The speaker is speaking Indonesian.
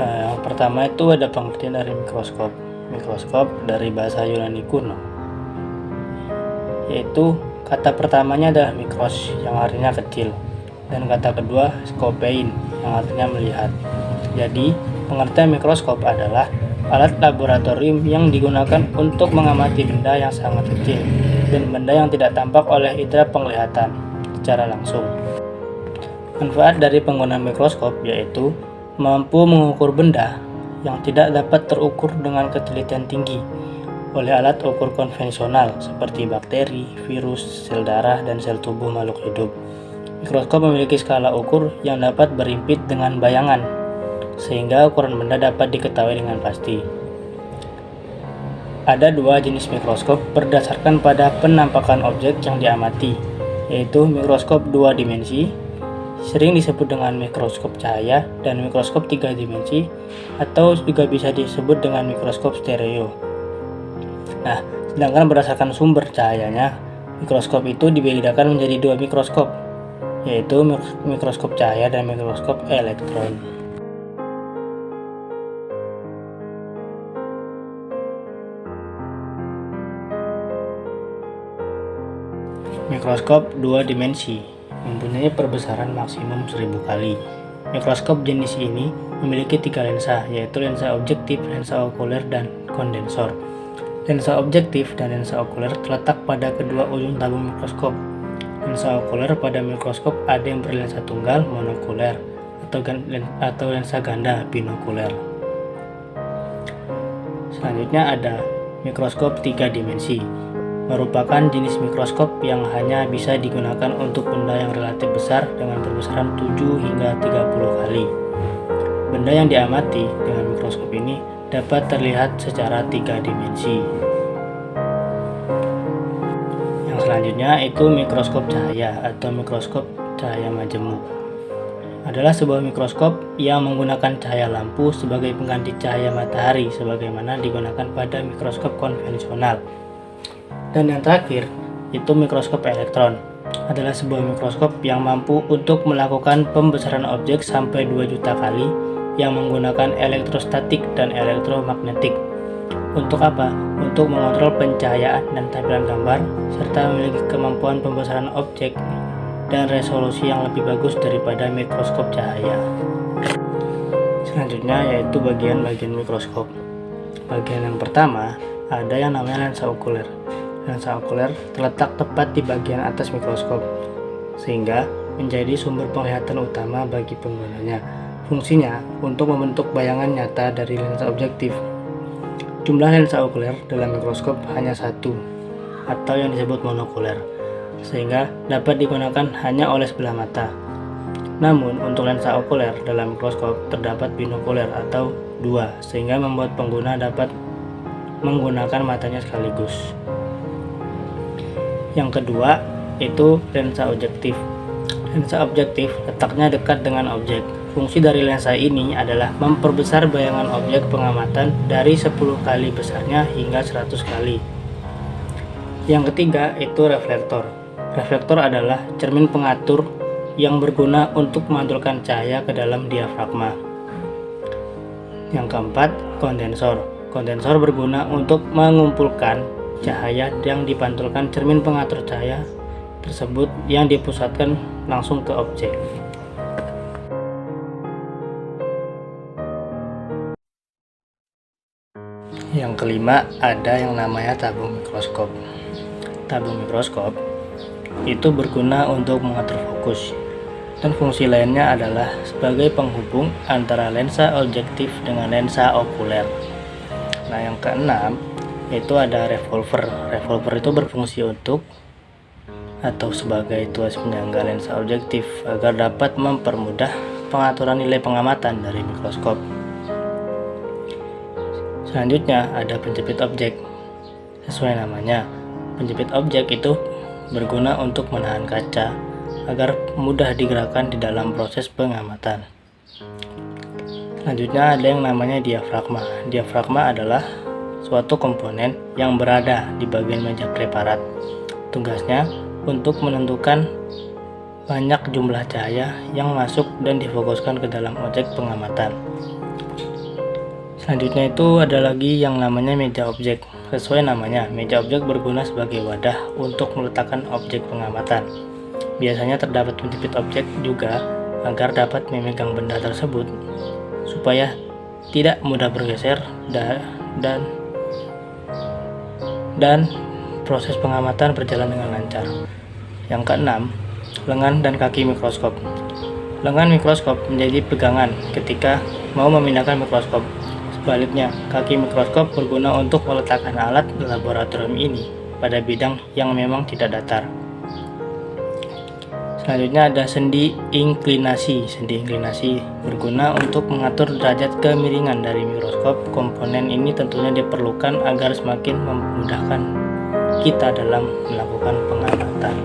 Yang pertama itu ada pengertian dari mikroskop. Mikroskop dari bahasa Yunani kuno, yaitu kata pertamanya adalah mikros yang artinya kecil, dan kata kedua skopein yang artinya melihat. Jadi pengertian mikroskop adalah alat laboratorium yang digunakan untuk mengamati benda yang sangat kecil dan benda yang tidak tampak oleh indera penglihatan secara langsung. Manfaat dari penggunaan mikroskop yaitu mampu mengukur benda yang tidak dapat terukur dengan ketelitian tinggi oleh alat ukur konvensional seperti bakteri, virus, sel darah, dan sel tubuh makhluk hidup. Mikroskop memiliki skala ukur yang dapat berimpit dengan bayangan, sehingga ukuran benda dapat diketahui dengan pasti. Ada dua jenis mikroskop berdasarkan pada penampakan objek yang diamati, yaitu mikroskop 2 dimensi, sering disebut dengan mikroskop cahaya, dan mikroskop 3 dimensi, atau juga bisa disebut dengan mikroskop stereo. Nah, sedangkan berdasarkan sumber cahayanya, mikroskop itu dibedakan menjadi dua mikroskop, yaitu mikroskop cahaya dan mikroskop elektron. Mikroskop 2 dimensi mempunyai perbesaran maksimum 1000 kali. Mikroskop jenis ini memiliki 3 lensa, yaitu lensa objektif, lensa okuler, dan kondensor. Lensa objektif dan lensa okuler terletak pada kedua ujung tabung mikroskop. Lensa okuler pada mikroskop ada yang berlensa tunggal monokuler atau lensa ganda binokuler. Selanjutnya ada mikroskop 3 dimensi, merupakan jenis mikroskop yang hanya bisa digunakan untuk benda yang relatif besar dengan perbesaran 7 hingga 30 kali. Benda yang diamati dengan mikroskop ini dapat terlihat secara 3 dimensi. Yang selanjutnya itu mikroskop cahaya atau mikroskop cahaya majemuk. Adalah sebuah mikroskop yang menggunakan cahaya lampu sebagai pengganti cahaya matahari sebagaimana digunakan pada mikroskop konvensional. Dan yang terakhir, itu mikroskop elektron. Adalah sebuah mikroskop yang mampu untuk melakukan pembesaran objek sampai 2 juta kali yang menggunakan elektrostatik dan elektromagnetik. Untuk apa? Untuk mengontrol pencahayaan dan tampilan gambar, serta memiliki kemampuan pembesaran objek dan resolusi yang lebih bagus daripada mikroskop cahaya. Selanjutnya yaitu bagian-bagian mikroskop. Bagian yang pertama ada yang namanya lensa okuler. Lensa okuler terletak tepat di bagian atas mikroskop, sehingga menjadi sumber penglihatan utama bagi penggunanya. Fungsinya untuk membentuk bayangan nyata dari lensa objektif. Jumlah lensa okuler dalam mikroskop hanya satu, atau yang disebut monokuler, sehingga dapat digunakan hanya oleh sebelah mata. Namun untuk lensa okuler dalam mikroskop terdapat binokuler atau dua, sehingga membuat pengguna dapat menggunakan matanya sekaligus. Yang kedua itu lensa objektif. Lensa objektif letaknya dekat dengan objek. Fungsi dari lensa ini adalah memperbesar bayangan objek pengamatan dari 10 kali besarnya hingga 100 kali. Yang ketiga itu reflektor. Reflektor adalah cermin pengatur yang berguna untuk memantulkan cahaya ke dalam diafragma. Yang keempat, kondensor. Kondensor berguna untuk mengumpulkan cahaya yang dipantulkan cermin pengatur cahaya tersebut yang dipusatkan langsung ke objek. Yang kelima ada yang namanya tabung mikroskop. Tabung mikroskop itu berguna untuk mengatur fokus, dan fungsi lainnya adalah sebagai penghubung antara lensa objektif dengan lensa okuler. Nah, yang keenam itu ada revolver. Revolver itu berfungsi untuk atau sebagai tuas penyangga lensa objektif agar dapat mempermudah pengaturan nilai pengamatan dari mikroskop. Selanjutnya ada penjepit objek. Sesuai namanya, penjepit objek itu berguna untuk menahan kaca agar mudah digerakkan di dalam proses pengamatan. Selanjutnya ada yang namanya diafragma. Diafragma adalah suatu komponen yang berada di bagian meja preparat. Tugasnya untuk menentukan banyak jumlah cahaya yang masuk dan difokuskan ke dalam objek pengamatan. Selanjutnya itu ada lagi yang namanya meja objek. Sesuai namanya, meja objek berguna sebagai wadah untuk meletakkan objek pengamatan. Biasanya terdapat penjepit objek juga agar dapat memegang benda tersebut supaya tidak mudah bergeser dan proses pengamatan berjalan dengan lancar. Yang keenam, lengan dan kaki mikroskop. Lengan mikroskop menjadi pegangan ketika mau memindahkan mikroskop. Sebaliknya, kaki mikroskop berguna untuk meletakkan alat laboratorium ini pada bidang yang memang tidak datar. Selanjutnya ada sendi inklinasi. Sendi inklinasi berguna untuk mengatur derajat kemiringan dari mikroskop. Komponen ini tentunya diperlukan agar semakin memudahkan kita dalam melakukan pengamatan.